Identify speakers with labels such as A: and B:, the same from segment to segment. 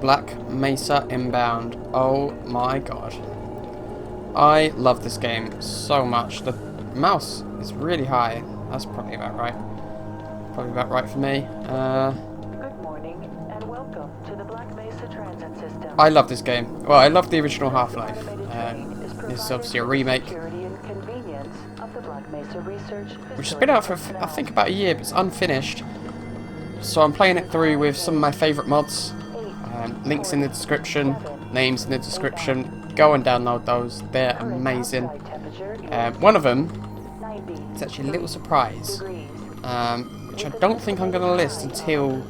A: Black Mesa Inbound. Oh my god. I love this game so much. The mouse is really high. That's probably about right. Probably about right for me.
B: Good morning and welcome to the Black Mesa Transit System.
A: I love this game. Well, I love the original Half-Life. This is obviously a remake, which has been out for I think about a year, but it's unfinished. So I'm playing it through with some of my favourite mods. Links in the description, names in the description. Go and download those, they're amazing. One of them is actually a little surprise, which I don't think I'm going to list until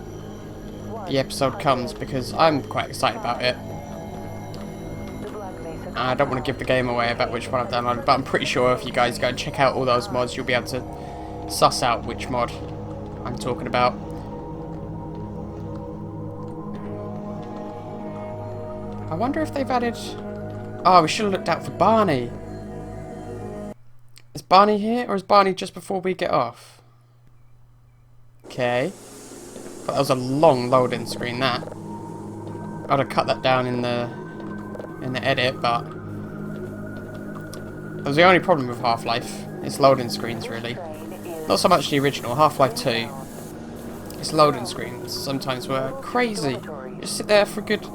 A: the episode comes, because I'm quite excited about it. I don't want to give the game away about which one I've downloaded, but I'm pretty sure if you guys go and check out all those mods, you'll be able to suss out which mod I'm talking about. I wonder if they've added... Oh, we should have looked out for Barney. Is Barney here, or is Barney just before we get off? Okay. But that was a long loading screen, that. I'd have cut that down in the edit, but... That was the only problem with Half-Life. It's loading screens, really. Not so much the original, Half-Life 2. It's loading screens. Sometimes were crazy. You just sit there for a good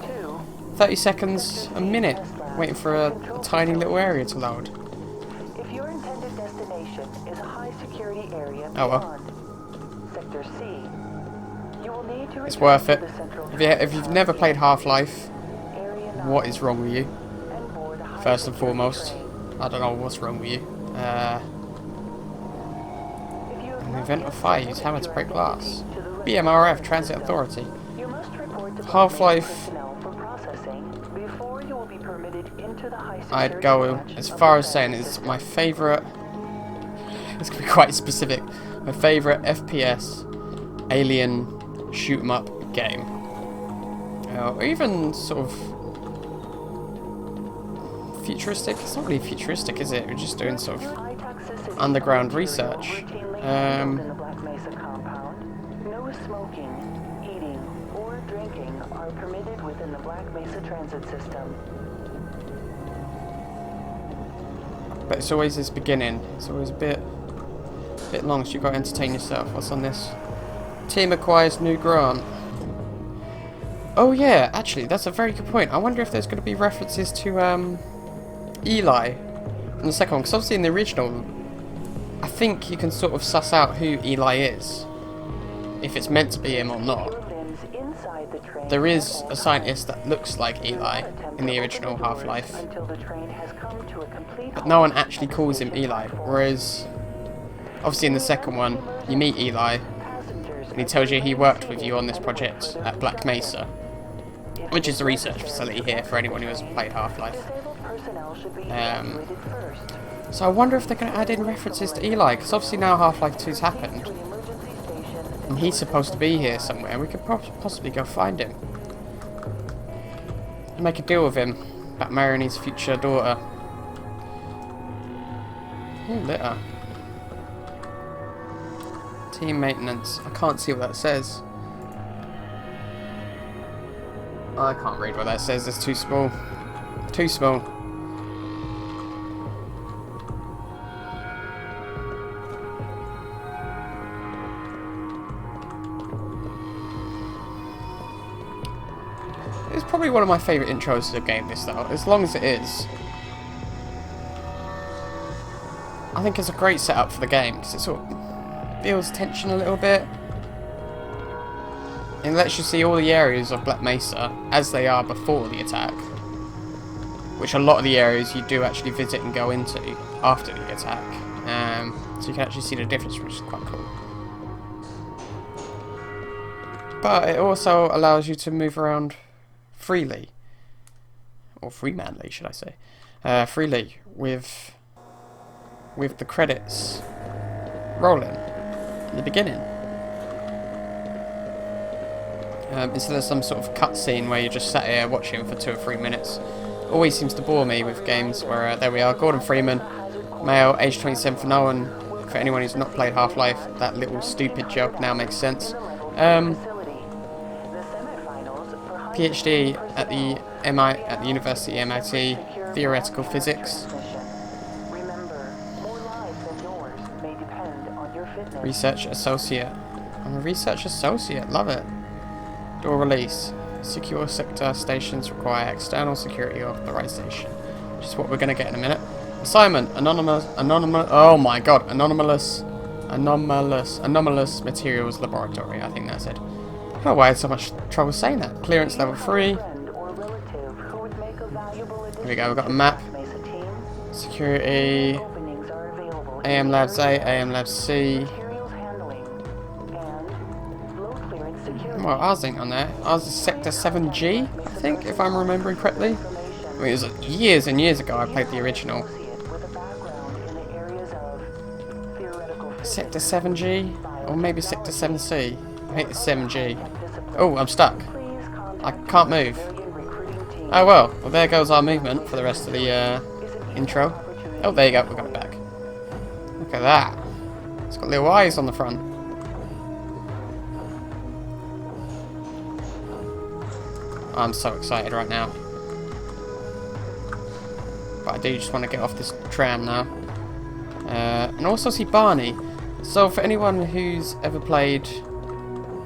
A: 30 seconds, a minute, waiting for a tiny little area to load.
B: If your intended destination is a high security area
A: Oh
B: beyond Sector C, you will need to
A: it's worth it.
B: return to the central
A: If you've never played Half-Life,
B: Area 9
A: what is wrong with you?
B: and board a high
A: First and
B: security
A: foremost,
B: train.
A: I don't know what's wrong with you.
B: If you have
A: An
B: not
A: event
B: yet
A: of fire, use
B: submitted
A: hammer to
B: your
A: break glass.
B: identity to the
A: BMRF, Transit Authority.
B: You must report to
A: Half-Life,
B: personnel for processing before you will be permitted into the high
A: I'd
B: security
A: go
B: branch
A: as
B: of
A: far
B: the
A: as saying
B: transit
A: it's
B: system.
A: my favourite, it's going to be quite specific, my favourite FPS alien shoot 'em up game. Or even sort of futuristic. It's not really futuristic, is it? We're just doing sort of
B: High toxicity
A: underground
B: material
A: research.
B: routinely handled in the Black Mesa compound. No smoking, eating, or drinking are permitted within the Black Mesa transit system.
A: But it's always this beginning. It's always a bit long, so you've got to entertain yourself. What's on this? Team acquires new grant. Oh yeah, actually, that's a very good point. I wonder if there's going to be references to Eli in the second one, because obviously in the original, I think you can sort of suss out who Eli is, if it's meant to be him or not.
B: Limbs inside the train
A: There is a scientist that looks like Eli in the original Half-Life,
B: until the train has come to a complete
A: but no one actually calls him Eli, whereas obviously in the second one, you meet Eli, and he tells you he worked with you on this project at Black Mesa, which is the research facility here for anyone who hasn't played Half-Life. So I wonder if they're going to add in references to Eli, because obviously now Half-Life 2's happened, and he's supposed to be here somewhere. We could possibly go find him. Make a deal with him about marrying his future daughter. Ooh, litter. Team maintenance. I can't see what that says. I can't read what that says. It's too small. Too small. It's probably one of my favourite intros to the game, this though, as long as it is. I think it's a great setup for the game, because it sort of builds tension a little bit. It lets you see all the areas of Black Mesa as they are before the attack, which a lot of the areas you do actually visit and go into after the attack. So you can actually see the difference, which is quite cool. But it also allows you to move around freely, or freemanly, should I say, freely with the credits rolling in the beginning. Instead of some sort of cutscene where you just sat here watching for 2 or 3 minutes. Always seems to bore me with games where, there we are, Gordon Freeman, male, age 27 for no one. For anyone who's not played Half-Life, that little stupid joke now makes sense. PhD at the University of MIT, theoretical physics.
B: Remember, more lives than yours may depend on your fitness.
A: Research associate. I'm a research associate. Love it. Door release. Secure sector stations require external security authorization, which is what we're going to get in a minute. Assignment. Anomalous. Oh my god. Anomalous materials laboratory. I think that's it. I don't know why I had so much trouble saying that. Clearance level 3. Here we go. We've got a map. Security. AM Labs A, AM Labs C. Well, ours ain't on there. Ours is Sector 7G, I think, if I'm remembering correctly. I mean, it was years and years ago I played the original. Sector 7G? Or maybe Sector 7C? I think it's 7G. Oh, I'm stuck. I can't move. Oh well, there goes our movement for the rest of the intro. Oh, there you go, we got it back. Look at that. It's got little eyes on the front. I'm so excited right now. But I do just want to get off this tram now. And also see Barney. So for anyone who's ever played,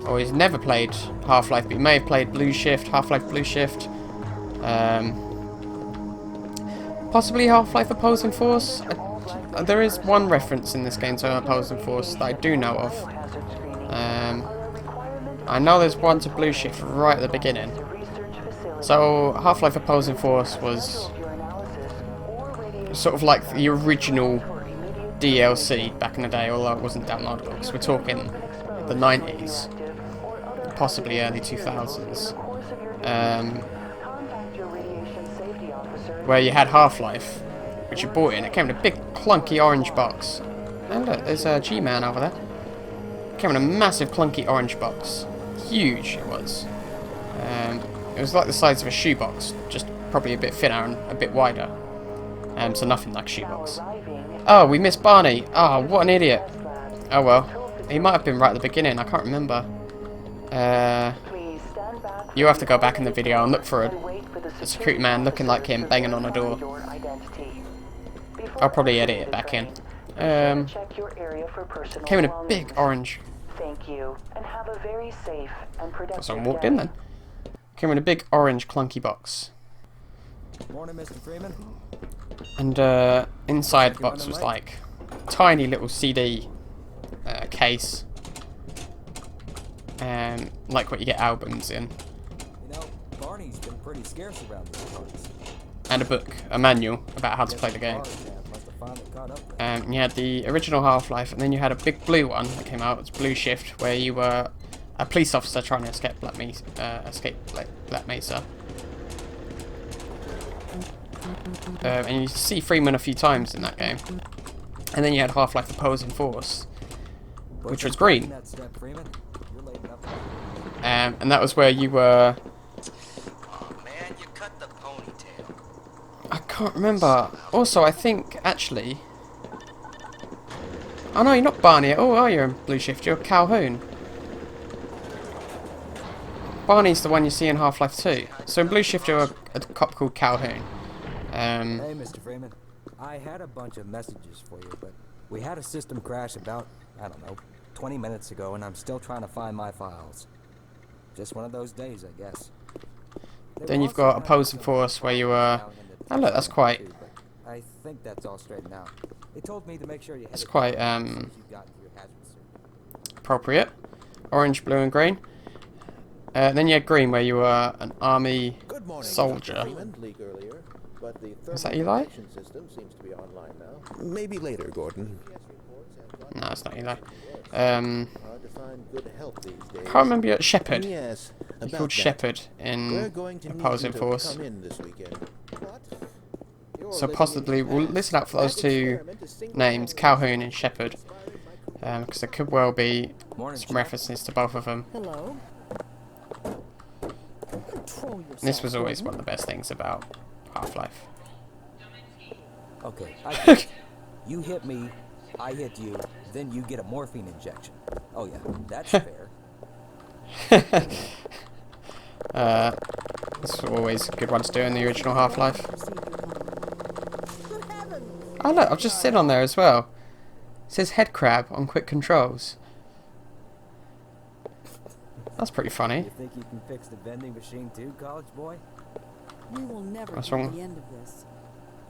A: or who's never played Half-Life, but you may have played Blue Shift, Half-Life Blue Shift, possibly Half-Life Opposing Force. There is one reference in this game to Opposing Force that I do know of. I know there's one to Blue Shift right at the beginning. So Half-Life Opposing Force was sort of like the original DLC back in the day, although it wasn't downloadable, because we're talking the 90s, possibly early 2000s, where you had Half-Life, which you bought in. It came in a big clunky orange box. And look, there's a G-Man over there. It came in a massive clunky orange box. Huge it was. It was like the size of a shoebox, just probably a bit thinner and a bit wider. So nothing like a shoebox. Oh, we missed Barney. Oh, what an idiot. Oh well. He might have been right at the beginning, I can't remember. You have to go back in the video and look for a security man looking like him banging on a door. I'll probably edit it back in. Came in a big orange.
B: Thank you, and have a very safe and productive
A: Someone walked in then. Came in a big orange clunky box.
C: Morning, Mr. Freeman.
A: And inside the box was like tiny little CD case, like what you get albums in.
C: You know, Barney's been pretty scarce around these parts.
A: And a book, a manual about how to play the game. You had the original Half-Life, and then you had a big blue one that came out. It's Blue Shift, where you were a police officer trying to escape Black Mesa. And you see Freeman a few times in that game. And then you had Half-Life Opposing Force, which was green. And that was where you were... I can't remember. Also, I think, actually... Oh no, you're not Barney. Oh, are you in Blue Shift? You're Calhoun. Barney's the one you see in Half-Life 2. So in Blue Shift, you're a cop called Calhoun.
C: Hey, Mr. Freeman. I had a bunch of messages for you, but we had a system crash about, I don't know, 20 minutes ago, and I'm still trying to find my files. Just one of those days, I guess.
A: Then you've got Opposing Force, where you were... Oh look, that's quite...
C: I think that's all straightened out. They told me to make sure you had...
A: It's quite, appropriate. Orange, blue, and green. Then you had green, where you were an army soldier. Is that Eli?
D: Maybe later, Gordon.
A: No, it's not Eli. I can't remember your Shepard.
D: Yes,
A: You're called Shepard in Opposing Force. So possibly, we'll listen out for those two names, Calhoun and Shepard. Because there could well be some references to both of them.
E: Hello.
A: And this was always one of the best things about Half-Life.
C: Okay, you hit me, I hit you, then you get a morphine injection. Oh yeah, that's fair.
A: It's always a good one to do in the original Half-Life. Oh look, I've just sitting on there as well. It says head crab on quick controls. That's pretty funny.
C: You think you can fix the vending machine too, college boy?
D: We will never
A: What's
D: get
A: wrong?
D: the end of this.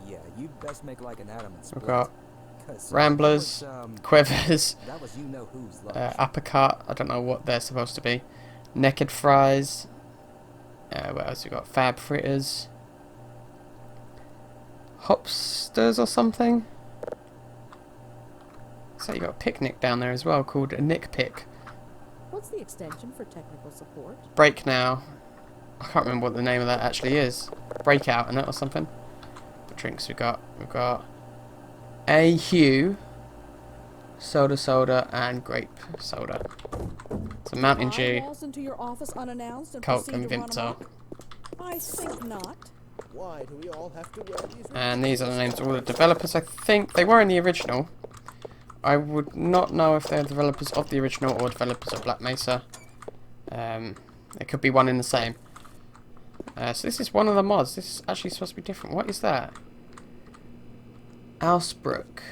C: Yeah, you'd best make like an atom and split.
A: We've got
C: 'Cause,
A: ramblers,
C: that was,
A: quivers,
C: that was you know who's lunch.
A: uppercut. I don't know what they're supposed to be. Naked fries. What else we got? Fab fritters. Hopsters or something. So you got a picnic down there as well called a Nick Pick.
D: What's the extension for technical support?
A: Break now. I can't remember what the name of that actually is. Breakout in it or something. What drinks we got? We've got a Hue, soda, and grape soda. So Mountain
D: I
A: Dew,
D: waltz into your office unannounced and
A: Coke,
D: proceed
A: and
D: to run
A: Vimto.
D: amok? I think not.
E: Why do we all have to wear these?
A: And these are the names of all the developers. I think they were in the original. I would not know if they're developers of the original or developers of Black Mesa. It could be one in the same. So this is one of the mods. This is actually supposed to be different. What is that? Alsbrook.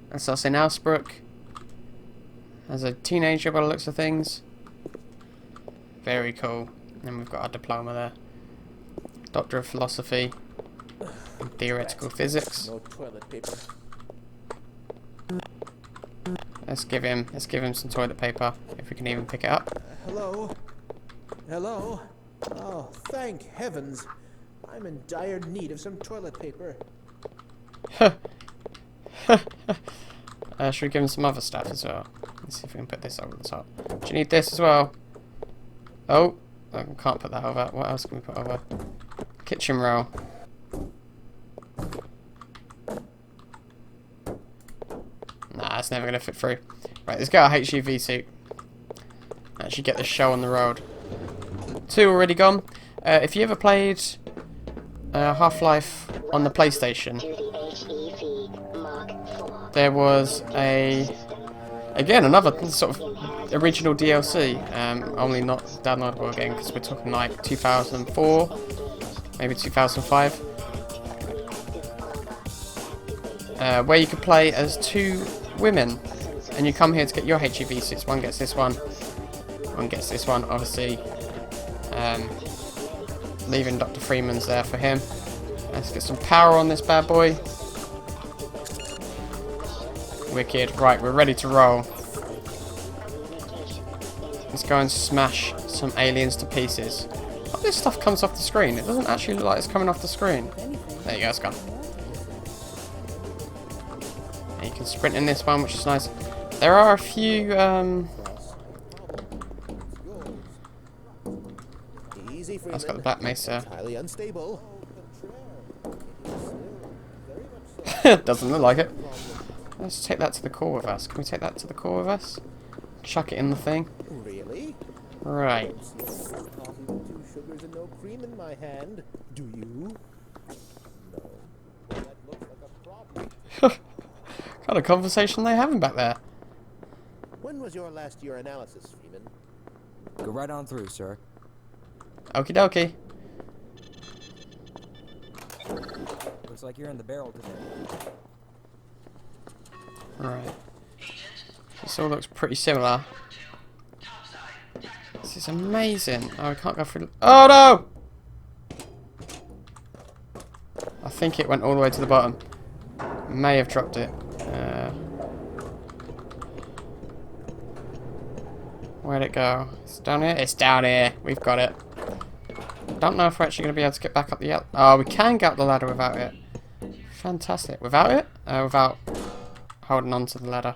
A: That's us in Alsbrook. As a teenager by the looks of things. Very cool. And we've got our diploma there. Doctor of Philosophy. And Theoretical Physics.
E: No toilet paper.
A: Let's give him some toilet paper, if we can even pick it up.
E: Hello? Hello? Oh, thank heavens. I'm in dire need of some toilet paper.
A: Should we give him some other stuff as well? Let's see if we can put this over the top. Do you need this as well? Oh, I can't put that over. What else can we put over? Kitchen roll. Nah, it's never going to fit through. Right, let's get our HUV suit. Actually get this show on the road. 2 already gone. If you ever played Half-Life on the PlayStation, there was again another sort of original DLC, only not downloadable again because we're talking like 2004, maybe 2005, where you could play as 2 women, and you come here to get your HUV suits. One gets this one, one gets this one, obviously. Leaving Dr. Freeman's there for him. Let's get some power on this bad boy. Wicked. Right, we're ready to roll. Let's go and smash some aliens to pieces. Oh, this stuff comes off the screen. It doesn't actually look like it's coming off the screen. There you go, it's gone. And you can sprint in this one, which is nice. There are a few
E: Easy, Freeman.
A: that's got the Black Mesa.
E: Highly unstable.
A: Doesn't look like it. Let's take that to the core with us. Can we take that to the core with us? Chuck it in the thing.
E: Really?
A: Right.
E: Coffee with 2 sugars and no cream in my hand. Do you? No. Well, that looks like a problem.
A: What kind of conversation are they having back there?
E: When was your last urinalysis, Freeman?
C: Go right on through, sir.
A: Okie dokie.
C: Looks like you're in the barrel today.
A: Right. This all looks pretty similar. This is amazing. Oh, I can't go through. Oh no! I think it went all the way to the bottom. May have dropped it. Where'd it go? It's down here? It's down here. We've got it. Don't know if we're actually going to be able to get back up the... Oh, we can get up the ladder without it. Fantastic. Without it? Without holding on to the ladder.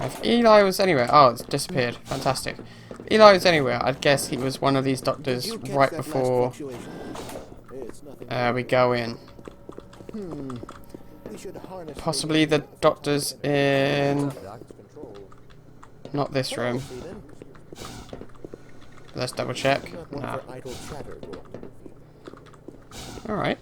A: If Eli was anywhere... Oh, it's disappeared. Fantastic. If Eli was anywhere, I'd guess he was one of these doctors right before we go in. Possibly the doctors in... Not this room. Let's double check. Nah. Alright.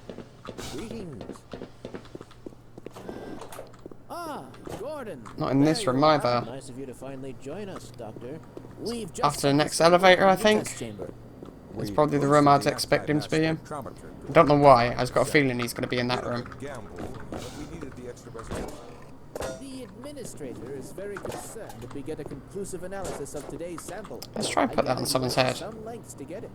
E: Ah, Gordon,
A: Not in this
E: there
A: room
E: you are.
A: either.
E: Nice of you to finally join us, Doctor. We've just
A: After the next elevator, I think.
E: test chamber.
A: It's probably the room I'd expect him to be in. I don't know why. I've got a feeling he's going to be in that room.
E: The administrator is very concerned that we get a conclusive analysis of today's sample.
A: Let's try and put that on someone's head.
E: Some lengths to get it.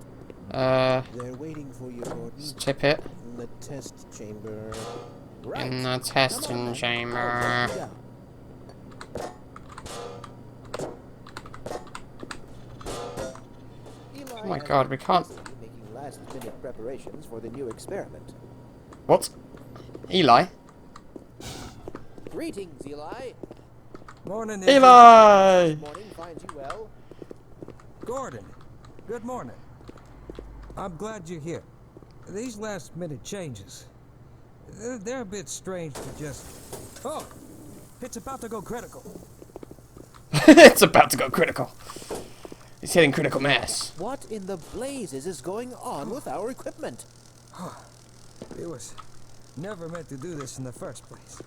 A: They're
E: waiting for you, Gordon.
A: Let's tip it.
E: In the test chamber.
A: In the testing chamber. Oh my god, we can't.
E: Making last-minute preparations for the new experiment.
A: What? Eli?
E: Greetings, Eli.
C: Morning,
A: Eli!
E: Morning finds you well.
C: Gordon. Good morning. I'm glad you're here. These last-minute changes, they're a bit strange to just... Oh! It's about to go critical.
A: It's about to go critical. It's hitting critical mass.
E: What in the blazes is going on with our equipment?
C: It was never meant to do this in the first place.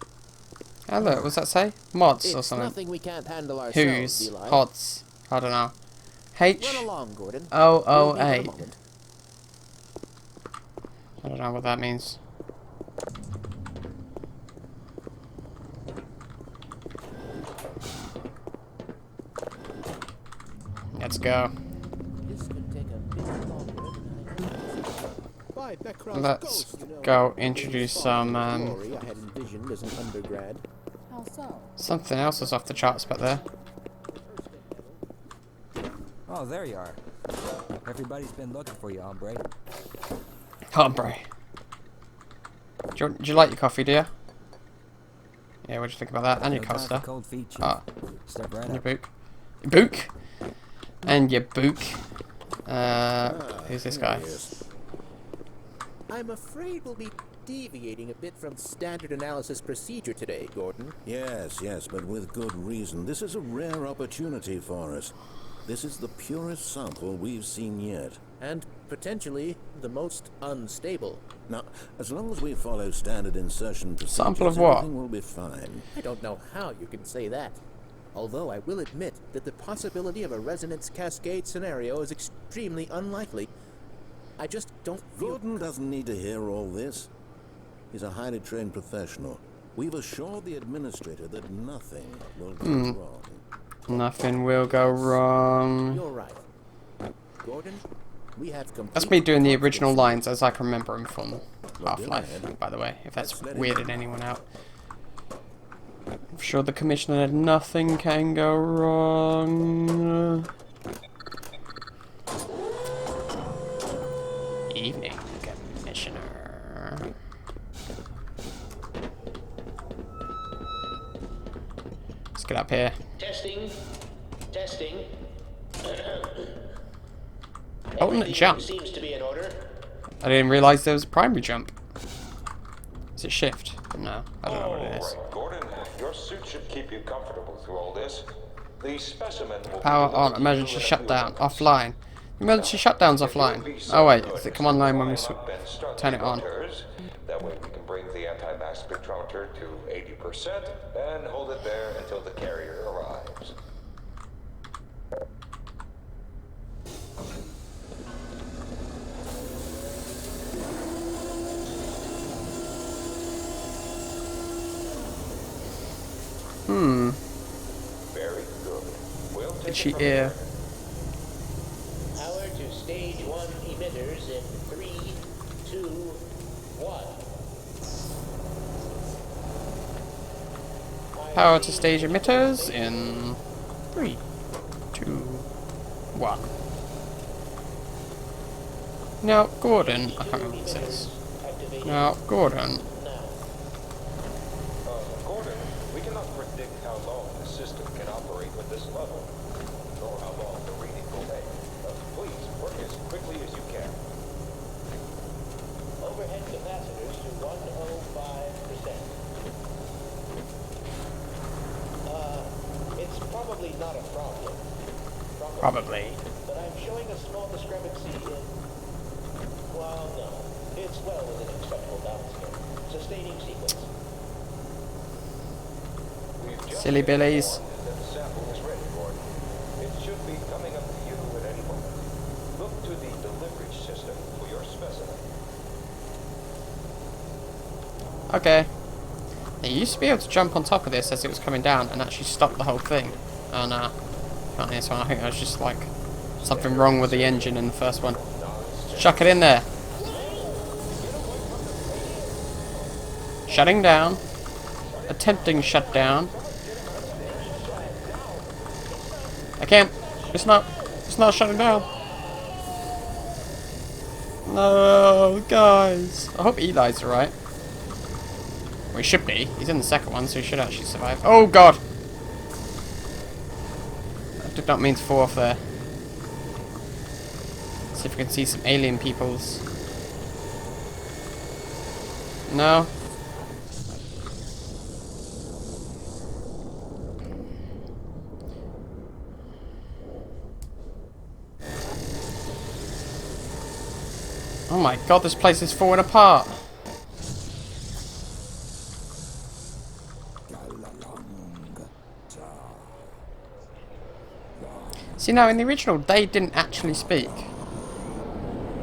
A: Oh look, what's that say? Mods or
E: It's
A: something?
E: nothing we can't handle ourselves,
A: Who's?
E: Eli.
A: Pods. I don't know.
E: Run along, Gordon.
A: H-O-O-A.
E: We'll meet in a moment.
A: I don't know what that means. Let's go.
E: This could take a bit longer than I thought.
A: Let's go introduce some
E: Glory I had envisioned as an undergrad.
D: How so?
A: something else is off the charts back there.
C: Oh, there you are. Everybody's been looking for you, hombre.
A: Hombre. Do you like your coffee, dear? Yeah, what do you think about that? And your
C: No time for
A: coaster.
C: cold feet, Chief.
A: Ah,
C: Step right
A: and your
C: up.
A: book. Your book? And your book. Who's this guy?
E: I'm afraid we'll be deviating a bit from standard analysis procedure today, Gordon.
F: Yes, but with good reason. This is a rare opportunity for us. This is the purest sample we've seen yet.
E: And potentially the most unstable.
F: Now, as long as we follow standard insertion procedures,
A: Sample of what?
F: everything will be fine.
E: I don't know how you can say that. Although I will admit that the possibility of a resonance cascade scenario is extremely unlikely. I just don't feel...
F: Gordon doesn't need to hear all this. He's a highly trained professional. We've assured the administrator that nothing will go wrong.
A: Nothing will go wrong.
E: You're right. Gordon, we have complete...
A: That's me doing the original lines as I can remember them from Half-Life,
F: ahead.
A: by the way, if that's
F: Let's let it
A: weirded anyone out. I'm sure the Commissioner had nothing can go wrong. Evening, Commissioner. Let's get up here.
G: Testing.
A: Alternate jump.
G: Seems to be in order.
A: I didn't realise there was a primary jump. Is it shift? No, I don't know what it is.
H: All right, Gordon, your suit should keep you comfortable through all this. The specimen will
A: Power
H: be
A: on,
H: delivered to
A: emergency
H: you in a
A: shutdown,
H: few minutes.
A: offline. Emergency shutdown's offline. Oh wait, does it come online when we turn it on?
H: That way we can bring the anti-mass spectrometer to 80% and hold it there until the carrier arrives. Very good. We'll take
A: Itchy
H: it from
A: ear.
H: there.
G: Power to stage 1 emitters in 3, 2, 1.
A: Power to stage emitters in 3, 2, 1. Now, Gordon, I can't remember what this is. Now, Gordon,
H: Gordon, we cannot predict how long the system can operate with this level, nor how long the reading will take. Please, work as quickly as you can.
G: Overhead capacitors to 105%. It's probably not a problem.
A: probably.
G: But I'm showing a small discrepancy in... Well, no. It's well within acceptable bounds here. Sustaining sequence.
H: We've just
A: Silly
H: been
A: billies.
H: informed that the sample is ready, Gordon. It should be coming up to you at any moment. Look to the delivery system for your specimen.
A: Okay. You used to be able to jump on top of this as it was coming down and actually stop the whole thing. Oh no. Not this one. I think there was just like something wrong with the engine in the first one. Chuck it in there. Shutting down. Attempting shutdown. I can't. It's not shutting down. No, guys. I hope Eli's alright. Well, he should be. He's in the second one, so he should actually survive. Oh, God! I did not mean to fall off there. See if we can see some alien peoples. No? Oh my God, this place is falling apart. See, now in the original, they didn't actually speak.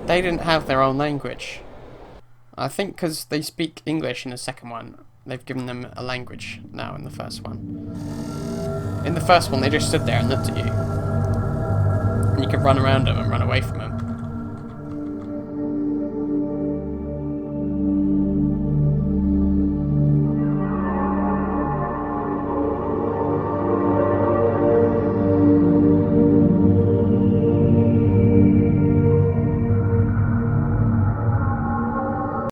A: They didn't have their own language. I think because they speak English in the second one, they've given them a language now in the first one. In the first one, they just stood there and looked at you. And you could run around them and run away from them.